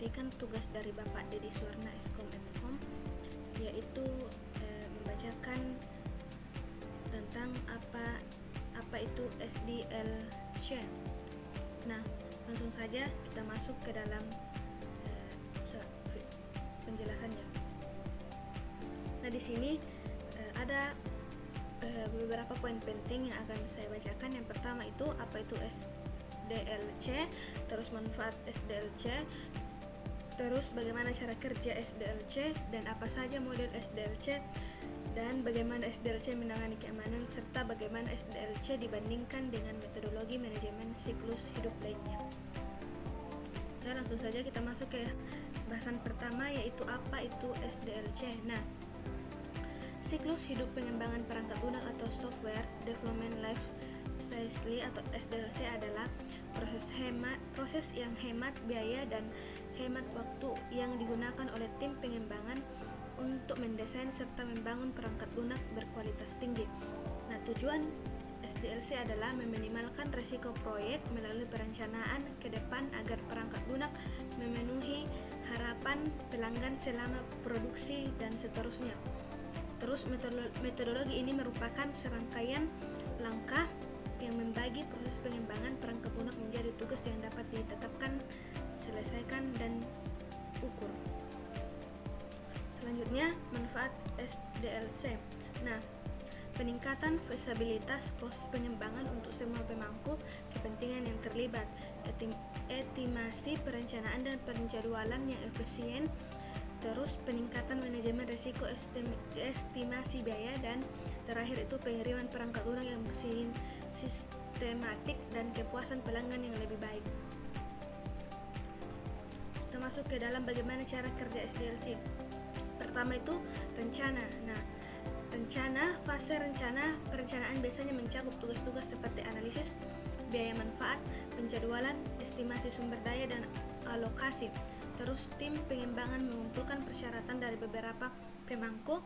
menyajikan tugas dari Bapak Dedi Suwarna Eskom Epcom, yaitu membacakan tentang apa itu SDLC. Nah, langsung saja kita masuk ke dalam penjelasannya. Nah, di sini ada beberapa poin penting yang akan saya bacakan. Yang pertama itu apa itu SDLC, terus manfaat SDLC, terus bagaimana cara kerja SDLC dan apa saja model SDLC, dan bagaimana SDLC menangani keamanan, serta bagaimana SDLC dibandingkan dengan metodologi manajemen siklus hidup lainnya. Nah, langsung saja kita masuk ke bahasan pertama, yaitu apa itu SDLC. Nah, siklus hidup pengembangan perangkat lunak atau software development life cycle atau SDLC adalah proses yang hemat biaya dan hemat waktu yang digunakan oleh tim pengembangan untuk mendesain serta membangun perangkat lunak berkualitas tinggi. Nah, tujuan SDLC adalah meminimalkan risiko proyek melalui perencanaan ke depan agar perangkat lunak memenuhi harapan pelanggan selama produksi dan seterusnya. Terus metodologi ini merupakan serangkaian langkah yang membagi proses pengembangan perangkat lunak menjadi tugas yang dapat ditetapkan, selesaikan, dan ukur. Selanjutnya, manfaat SDLC. Nah, peningkatan feasibilitas proses pengembangan untuk semua pemangku kepentingan yang terlibat, estimasi perencanaan dan penjadwalan yang efisien, terus peningkatan manajemen risiko, estimasi biaya, dan terakhir itu pengiriman perangkat lunak yang sistematik dan kepuasan pelanggan yang lebih baik. Kita masuk ke dalam bagaimana cara kerja SDLC. Pertama itu rencana. Nah, fase perencanaan biasanya mencakup tugas-tugas seperti analisis biaya manfaat, penjadwalan, estimasi sumber daya, dan alokasi. Terus tim pengembangan mengumpulkan persyaratan dari beberapa pemangku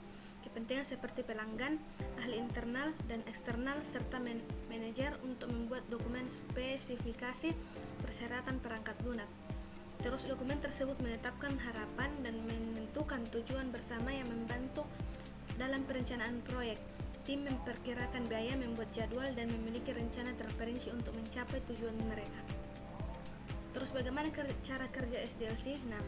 kepentingan seperti pelanggan, ahli internal dan eksternal, serta manajer untuk membuat dokumen spesifikasi persyaratan perangkat lunak. Terus dokumen tersebut menetapkan harapan dan menentukan tujuan bersama yang membantu dalam perencanaan proyek. Tim memperkirakan biaya, membuat jadwal, dan memiliki rencana terperinci untuk mencapai tujuan mereka. Terus bagaimana cara kerja SDLC? Nah,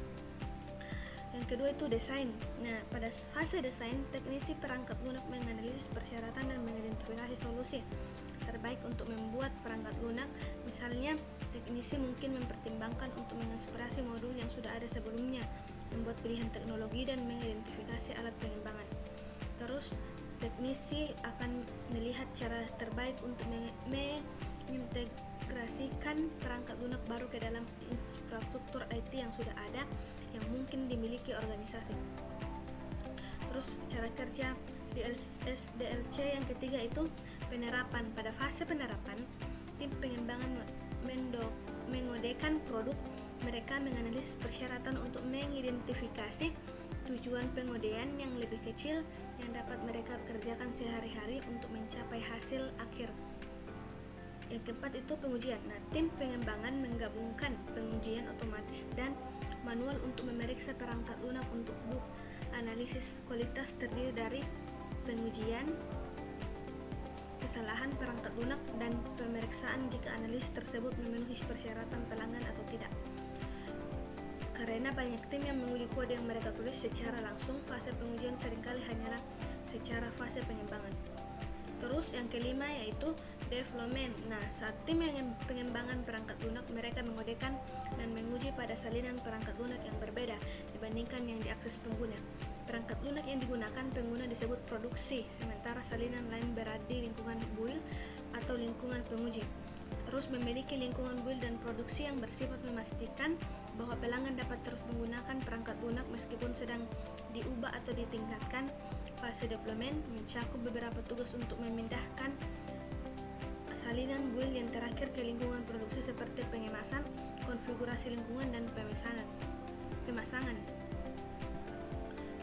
yang kedua itu desain. Nah, pada fase desain, teknisi perangkat lunak menganalisis persyaratan dan mengidentifikasi solusi terbaik untuk membuat perangkat lunak. Misalnya, teknisi mungkin mempertimbangkan untuk menginspirasi modul yang sudah ada sebelumnya, membuat pilihan teknologi, dan mengidentifikasi alat pengembangan. Terus, teknisi akan melihat cara terbaik untuk mengintegrasikan perangkat lunak baru ke dalam infrastruktur IT yang sudah ada yang mungkin dimiliki organisasi. Terus cara kerja SDLC yang ketiga itu penerapan. Pada fase penerapan, tim pengembangan mengodekan produk. Mereka menganalisis persyaratan untuk mengidentifikasi tujuan pengodean yang lebih kecil yang dapat mereka kerjakan sehari-hari untuk mencapai hasil akhir. Yang keempat itu pengujian. Nah, tim pengembangan menggabungkan pengujian otomatis dan manual untuk memeriksa perangkat lunak untuk bug. Analisis kualitas terdiri dari pengujian kesalahan perangkat lunak dan pemeriksaan jika analisis tersebut memenuhi persyaratan pelanggan atau tidak. Karena banyak tim yang menguji kode yang mereka tulis secara langsung, fase pengujian seringkali hanyalah secara fase pengembangan. Terus yang kelima yaitu development. Nah, saat tim yang pengembangan perangkat lunak, mereka mengodekan dan menguji pada salinan perangkat lunak yang berbeda dibandingkan yang diakses pengguna. Perangkat lunak yang digunakan pengguna disebut produksi, sementara salinan lain berada di lingkungan build atau lingkungan penguji. Terus memiliki lingkungan build dan produksi yang bersifat memastikan bahwa pelanggan dapat terus menggunakan perangkat lunak meskipun sedang diubah atau ditingkatkan. Fase deployment mencakup beberapa tugas untuk memindahkan salinan build yang terakhir ke lingkungan produksi seperti pengemasan, konfigurasi lingkungan, dan pemasangan.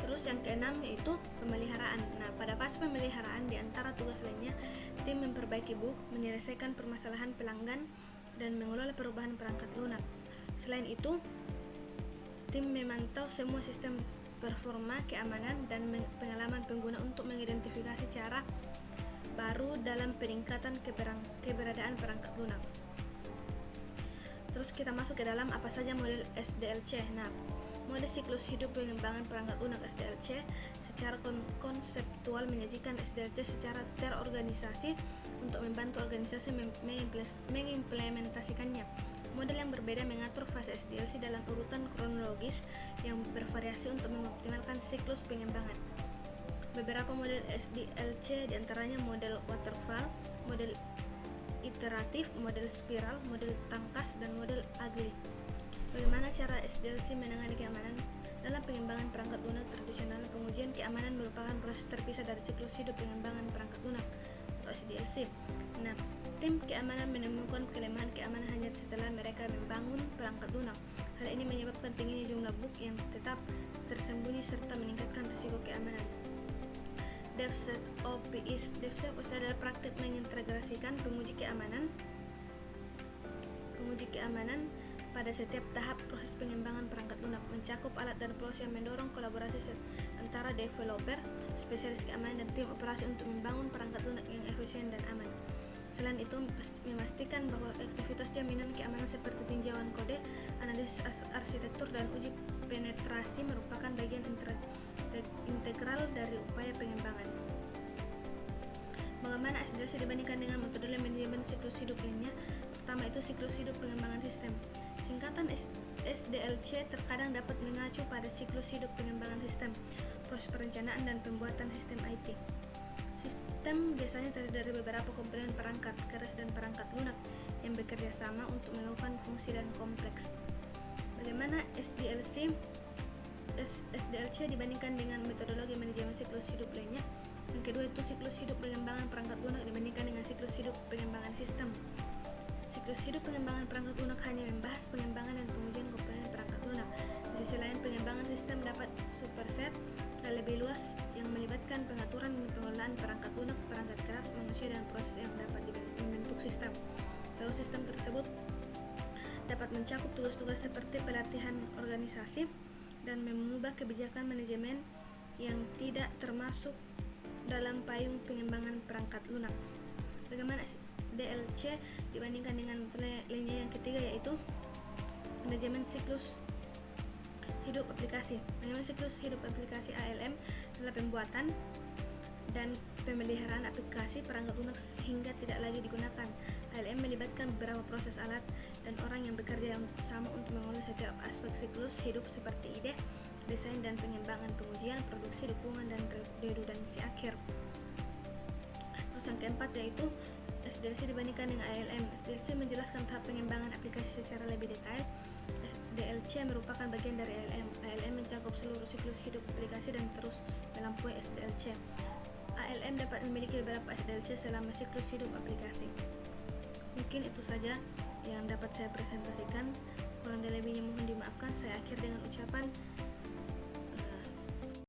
Terus yang keenam yaitu pemeliharaan. Nah, pada fase pemeliharaan di antara tugas lainnya, tim memperbaiki bug, menyelesaikan permasalahan pelanggan, dan mengelola perubahan perangkat lunak. Selain itu, Tim memantau semua sistem performa, keamanan, dan pengalaman pengguna untuk mengidentifikasi cara baru dalam peningkatan keberadaan perangkat lunak. Terus kita masuk ke dalam apa saja model SDLC. Nah, model siklus hidup pengembangan perangkat lunak SDLC secara konseptual menyajikan SDLC secara terorganisasi untuk membantu organisasi mengimplementasikannya. Model yang berbeda mengatur fase SDLC dalam urutan kronologis yang bervariasi untuk mengoptimalkan siklus pengembangan. Beberapa model SDLC diantaranya model waterfall, model iteratif, model spiral, model tangkas, dan model agile. Bagaimana cara SDLC menangani keamanan? Dalam pengembangan perangkat lunak tradisional, pengujian keamanan merupakan proses terpisah dari siklus hidup pengembangan perangkat lunak atau SDLC. Nah, tim keamanan menemukan kelemahan keamanan hanya setelah mereka membangun perangkat lunak. Hal ini menyebabkan tingginya jumlah bug yang tetap tersembunyi serta meningkatkan risiko keamanan. DevSecOps. DevSecOps adalah praktik mengintegrasikan penguji keamanan pada setiap tahap proses pengembangan perangkat lunak, mencakup alat dan proses yang mendorong kolaborasi antara developer, spesialis keamanan, dan tim operasi untuk membangun perangkat lunak yang efisien dan aman. Selain itu, memastikan bahwa aktivitas jaminan keamanan seperti tinjauan kode, analisis arsitektur, dan uji penetrasi merupakan bagian integral dari upaya pengembangan. Bagaimana SDLC dibandingkan dengan metode manajemen siklus hidup lainnya? Pertama itu siklus hidup pengembangan sistem. Singkatan SDLC terkadang dapat mengacu pada siklus hidup pengembangan sistem, proses perencanaan dan pembuatan sistem IT. Sistem biasanya terdiri dari beberapa komponen perangkat keras dan perangkat lunak yang bekerja sama untuk melakukan fungsi dan kompleks. Bagaimana SDLC dibandingkan dengan metodologi manajemen siklus hidup lainnya? Yang kedua itu siklus hidup pengembangan perangkat lunak dibandingkan dengan siklus hidup pengembangan sistem. Siklus hidup pengembangan perangkat lunak hanya membahas pengembangan dan pengujian komponen perangkat lunak. Di sisi lain, pengembangan sistem dapat superset dan lebih luas yang melibatkan pengaturan dan pengelolaan perangkat lunak, perangkat keras, manusia, dan proses yang dapat membentuk sistem. Lalu sistem tersebut dapat mencakup tugas-tugas seperti pelatihan organisasi dan mengubah kebijakan manajemen yang tidak termasuk dalam payung pengembangan perangkat lunak. Bagaimana DLC dibandingkan dengan metode lainnya? Yang ketiga yaitu manajemen siklus hidup aplikasi. Manajemen siklus hidup aplikasi ALM adalah pembuatan dan pemeliharaan aplikasi perangkat lunak sehingga tidak lagi digunakan. ALM melibatkan beberapa proses alat dan orang yang bekerja sama untuk mengolah setiap aspek siklus hidup seperti ide, desain dan pengembangan, pengujian, produksi, dukungan, dan redundansi akhir. Terus yang keempat yaitu SDLC dibandingkan dengan ALM. SDLC menjelaskan tahap pengembangan aplikasi secara lebih detail. SDLC merupakan bagian dari ALM. ALM mencakup seluruh siklus hidup aplikasi dan terus melampaui SDLC. ALM dapat memiliki beberapa SDLC selama siklus hidup aplikasi. Mungkin itu saja yang dapat saya presentasikan. Kurang dan lebihnya mohon dimaafkan. Saya akhir dengan ucapan